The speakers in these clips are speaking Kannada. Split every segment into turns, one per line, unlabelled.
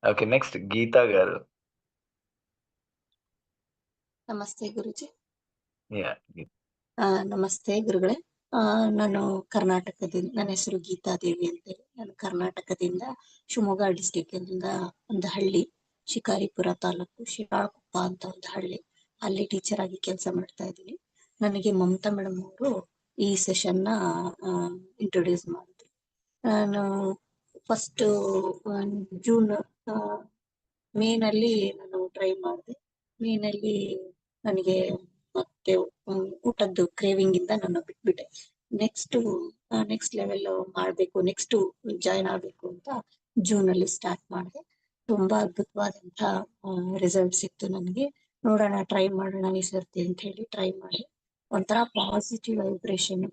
ఓకే. నెక్స్ట్ గీతా గారు.
ನಮಸ್ತೆ ಗುರುಜಿ.
యాహ్!
ನಮಸ್ತೆ ಗುರುಗಳೇ. ನಾನು ನನ್ನ ಹೆಸರು ಗೀತಾದೇವಿ ಅಂತೇಳಿ. ನಾನು ಕರ್ನಾಟಕದಿಂದ ಶಿವಮೊಗ್ಗ ಡಿಸ್ಟಿಕ್ಕಿಂದ ಒಂದು ಹಳ್ಳಿ, ಶಿಕಾರಿಪುರ ತಾಲೂಕು, ಶಿರಾಳಕೊಪ್ಪ ಅಂತ ಒಂದು ಹಳ್ಳಿ. ಅಲ್ಲಿ ಟೀಚರ್ ಆಗಿ ಕೆಲಸ ಮಾಡ್ತಾ ಇದ್ದೀನಿ. ನನಗೆ ಮಮತಾ ಮೇಡಮ್ ಅವರು ಈ ಸೆಷನ್ನ ಇಂಟ್ರೊಡ್ಯೂಸ್ ಮಾಡಿದ್ರು. ನಾನು ಫಸ್ಟ್ ಜೂನ್ ಮೇನಲ್ಲಿ ನಾನು ಟ್ರೈ ಮಾಡಿದೆ. ಮೇನಲ್ಲಿ ನನಗೆ ಮತ್ತೆ ಊಟದ್ದು ಕ್ರೇವಿಂಗ್ ಇಂದ ನಾನು ಬಿಟ್ಬಿಟ್ಟೆ. ನೆಕ್ಸ್ಟ್ ಲೆವೆಲ್ ಮಾಡಬೇಕು, ನೆಕ್ಸ್ಟ್ ಜಾಯ್ನ್ ಆಗಬೇಕು ಅಂತ ಜೂನ್ ಅಲ್ಲಿ ಸ್ಟಾರ್ಟ್ ಮಾಡಿದೆ. ತುಂಬಾ ಅದ್ಭುತವಾದಂತ ರಿಸಲ್ಟ್ ಸಿಕ್ತು ನನಗೆ. ನೋಡೋಣ, ಟ್ರೈ ಮಾಡೋಣ ಈ ಸರ್ತಿ ಅಂತ ಹೇಳಿ ಟ್ರೈ ಮಾಡಿ ಒಂಥರ ಪಾಸಿಟಿವ್ ವೈಬ್ರೇಷನ್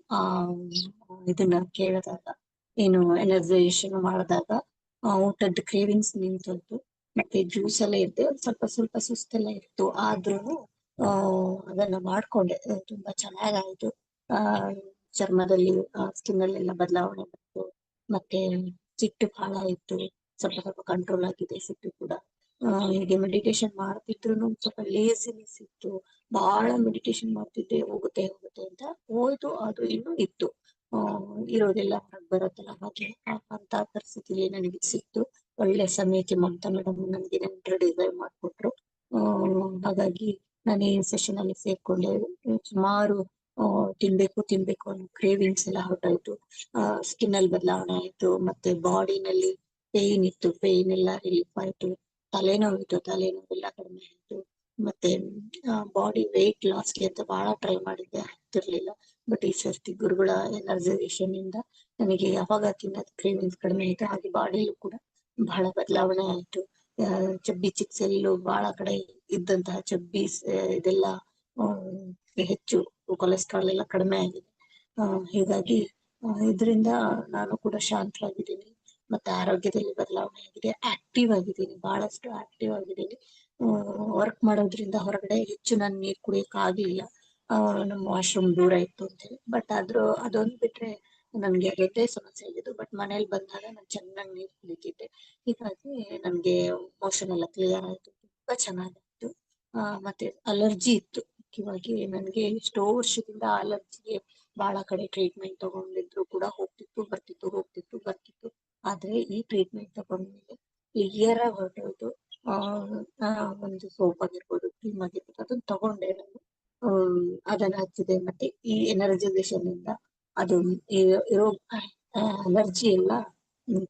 ಇದನ್ನ ಕೇಳಿದಾಗ, ಏನು ಎನರ್ಜೈಸೇಷನ್ ಮಾಡಿದಾಗ ಊಟದ ಕ್ರೇವಿಂಗ್ಸ್ ನಿಂತದ್ದು. ಮತ್ತೆ ಜ್ಯೂಸ್ ಎಲ್ಲ ಇರುತ್ತೆ, ಸ್ವಲ್ಪ ಸುಸ್ತೆಲ್ಲ ಇತ್ತು, ಆದ್ರೂ ಅದನ್ನ ಮಾಡ್ಕೊಂಡೆ. ತುಂಬಾ ಚೆನ್ನಾಗಾಯ್ತು. ಆ ಚರ್ಮದಲ್ಲಿ ಸ್ಕಿನ್ ಅಲ್ಲೆಲ್ಲ ಬದಲಾವಣೆ ಬಂತು. ಮತ್ತೆ ಸಿಟ್ಟು ಬಹಳ ಇತ್ತು, ಸ್ವಲ್ಪ ಕಂಟ್ರೋಲ್ ಆಗಿದೆ ಸಿಟ್ಟು ಕೂಡ. ಹೀಗೆ ಮೆಡಿಟೇಷನ್ ಮಾಡ್ತಿದ್ರು ಸ್ವಲ್ಪ ಲೇಸಿನೆಸ್ ಇತ್ತು. ಬಹಳ ಮೆಡಿಟೇಷನ್ ಮಾಡ್ತಿದ್ದೆ, ಹೋಗುತ್ತೆ ಅಂತ ಹೋಯ್ತು, ಅದು ಇನ್ನೂ ಇತ್ತು. ಇರೋದೆಲ್ಲ ಹೊರಗೆ ಬರುತ್ತಲ್ಲ, ಹಾಗೆ ಅಂತ ಪರಿಸ್ಥಿತಿಲಿ ನನಗೆ ಸಿಕ್ತು. ಒಳ್ಳೆ ಸಮಯಕ್ಕೆ ಮಮತಾ ಮೇಡಮ್ ನನಗೆ ಇಂಟ್ರೊಡ್ಯೂಸ್ ಮಾಡ್ಕೊಟ್ರು. ಹಾಗಾಗಿ ನಾನು ಈ ಸೆಷನ್ ಅಲ್ಲಿ ಸೇರ್ಕೊಂಡೆ. ಸುಮಾರು ತಿನ್ಬೇಕು ಅನ್ನೋ ಕ್ರೇವಿಂಗ್ಸ್ ಎಲ್ಲ ಹೊರಟಾಯ್ತು. ಸ್ಕಿನ್ ಅಲ್ಲಿ ಬದಲಾವಣೆ ಆಯ್ತು, ಮತ್ತೆ ಬಾಡಿನಲ್ಲಿ ಪೇನ್ ಇತ್ತು, ಪೇನ್ ಎಲ್ಲ ರಿಲೀಫ್ ಆಯ್ತು. ತಲೆನೋವೆಲ್ಲ ಕಡಿಮೆ ಆಯ್ತು. ಮತ್ತೆ ಬಾಡಿ ವೆಯ್ಟ್ ಲಾಸ್ಗೆ ಅಂತ ಬಹಳ ಟ್ರೈ ಮಾಡಿದ್ದೆ, ಆಗ್ತಿರ್ಲಿಲ್ಲ. ಬಟ್ ಈ ಸರ್ತಿ ಗುರುಗಳ ಎನರ್ಜೈಸೇಷನ್ ಇಂದ ನನಗೆ ಯಾವಾಗ ತಿನ್ನೋದು ಕ್ರೇವಿಂಗ್ಸ್ ಕಡಿಮೆ ಆಯ್ತು, ಹಾಗೆ ಬಾಡಿಯಲ್ಲೂ ಕೂಡ ಬಹಳ ಬದಲಾವಣೆ ಆಯ್ತು. ಚಬ್ಬಿ ಚಿಕ್ಸೆಲ್ಲು ಬಹಳ ಕಡೆ ಇದ್ದಂತಹ ಚಬ್ಬಿ ಇದೆಲ್ಲ ಹೆಚ್ಚು, ಕೊಲೆಸ್ಟ್ರಾಲ್ ಎಲ್ಲ ಕಡಿಮೆ ಆಗಿದೆ. ಹೀಗಾಗಿ ಇದರಿಂದ ನಾನು ಕೂಡ ಶಾಂತವಾಗಿದ್ದೀನಿ, ಮತ್ತೆ ಆರೋಗ್ಯದಲ್ಲಿ ಬದಲಾವಣೆ ಆಗಿದೆ, ಆಕ್ಟಿವ್ ಆಗಿದ್ದೀನಿ, ಬಹಳಷ್ಟು ಆಕ್ಟಿವ್ ಆಗಿದ್ದೀನಿ. ವರ್ಕ್ ಮಾಡೋದ್ರಿಂದ ಹೊರಗಡೆ ಹೆಚ್ಚು ನಾನು ನೀರ್ ಕುಡಿಯಕ್ ಆಗ್ಲಿಲ್ಲ. ನಮ್ಮ ವಾಶ್ರೂಮ್ ದೂರ ಇತ್ತು ಅಂತೇಳಿ. ಬಟ್ ಅದೊಂದು ಬಿಟ್ರೆ ನನ್ಗೆ ಅದೊಂದೇ ಸಮಸ್ಯೆ ಆಗಿದ್ದು. ಬಟ್ ಮನೇಲಿ ಬಂದಾಗ ನಾನು ಚೆನ್ನಾಗಿ ನೀರ್ ಕುಡಿತಿದ್ದೆ. ಹೀಗಾಗಿ ನನ್ಗೆ ಮೋಷನ್ ಎಲ್ಲ ಕ್ಲಿಯರ್ ಆಯ್ತು, ತುಂಬಾ ಚೆನ್ನಾಗಿತ್ತು. ಮತ್ತೆ ಅಲರ್ಜಿ ಇತ್ತು ಮುಖ್ಯವಾಗಿ. ನನ್ಗೆ ಎಷ್ಟೋ ವರ್ಷದಿಂದ ಅಲರ್ಜಿಗೆ ಬಹಳ ಕಡೆ ಟ್ರೀಟ್ಮೆಂಟ್ ತಗೊಂಡಿದ್ರು ಕೂಡ ಹೋಗ್ತಿತ್ತು. ಆದ್ರೆ ಈ ಟ್ರೀಟ್ಮೆಂಟ್ ತಗೊಂಡ್ಮೇಲೆ ಕ್ಲಿಯರ್ ಆಗಿ ಹೊರಟೋಯ್ತು. ಒಂದು ಸೋಪ್ ಆಗಿರ್ಬೋದು, ಕ್ರೀಮ್ ಆಗಿರ್ಬೋದು, ಅದನ್ನ ತಗೊಂಡೆ ನಾನು. ಅದನ್ನ ಹಚ್ಚಿದೆ. ಮತ್ತೆ ಈ ಎನರ್ಜೈಸೇಷನ್ ಇಂದ ಅದು ಇರೋ ಅಲರ್ಜಿ ಎಲ್ಲ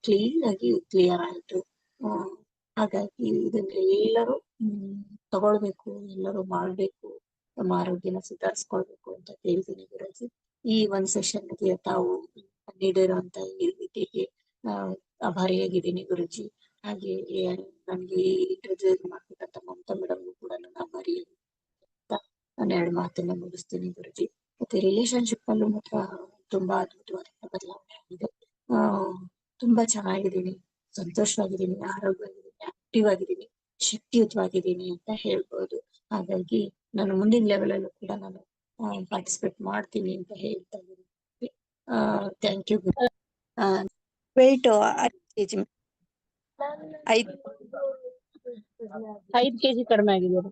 ಕ್ಲೀನ್ ಆಗಿ ಕ್ಲಿಯರ್ ಆಯ್ತು. ಹಾಗಾಗಿ ಇದನ್ನೆಲ್ಲರೂ ತಗೊಳ್ಬೇಕು, ಎಲ್ಲರೂ ಮಾಡ್ಬೇಕು, ನಮ್ಮ ಆರೋಗ್ಯನ ಸುಧಾರಿಸ್ಕೊಳ್ಬೇಕು ಅಂತ ಹೇಳ್ತೀನಿ ಗುರುಜಿ. ಈ ಒಂದ್ ಸೆಷನ್ಗೆ ತಾವು ನೀಡಿರುವಂತ ಈ ರೀತಿಗೆ ಆಭಾರಿಯಾಗಿದ್ದೀನಿ ಗುರುಜಿ. ಹಾಗೆ ನನ್ಗೆ ಇಂಟ್ರೊಡ್ಯೂಸ್ ಮಾಡ್ಬೇಕಂತ ಮಮತಾ ಮೇಡಮ್ ಕೂಡ ನನ್ನ ಆಭಾರಿ ಅಂತ ನಾನು 2 ಮಾತನ್ನ ಮುಗಿಸ್ತೀನಿ ಗುರುಜಿ. ಮತ್ತೆ ರಿಲೇಶನ್ಶಿಪ್ ಅಲ್ಲೂ ಮಾತ್ರ ತುಂಬಾ ಅದ್ಭುತವಾದ ಬದಲಾವಣೆ ಆಗಿದೆ. ತುಂಬಾ ಚೆನ್ನಾಗಿದ್ದೀನಿ, ಸಂತೋಷವಾಗಿದ್ದೀನಿ, ಆರೋಗ್ಯವಾಗಿದ್ದೀನಿ, ಆಕ್ಟಿವ್ ಆಗಿದ್ದೀನಿ, ಶಕ್ತಿಯುತವಾಗಿದ್ದೀನಿ ಅಂತ ಹೇಳ್ಬೋದು. ಹಾಗಾಗಿ ನಾನು ಮುಂದಿನ ಲೆವೆಲ್ ಅಲ್ಲೂ ಕೂಡ ನಾನು ಪಾರ್ಟಿಸಿಪೇಟ್ ಮಾಡ್ತೀನಿ ಅಂತ ಹೇಳ್ತಾ ಇದ್ದೀನಿ. Thank you.
Weight 5 kg 5 kg ಕಡಿಮೆ ಆಗಿದ್ದಾರೆ.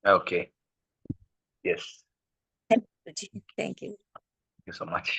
Okay. Yes.
Thank you.
Thank you so much.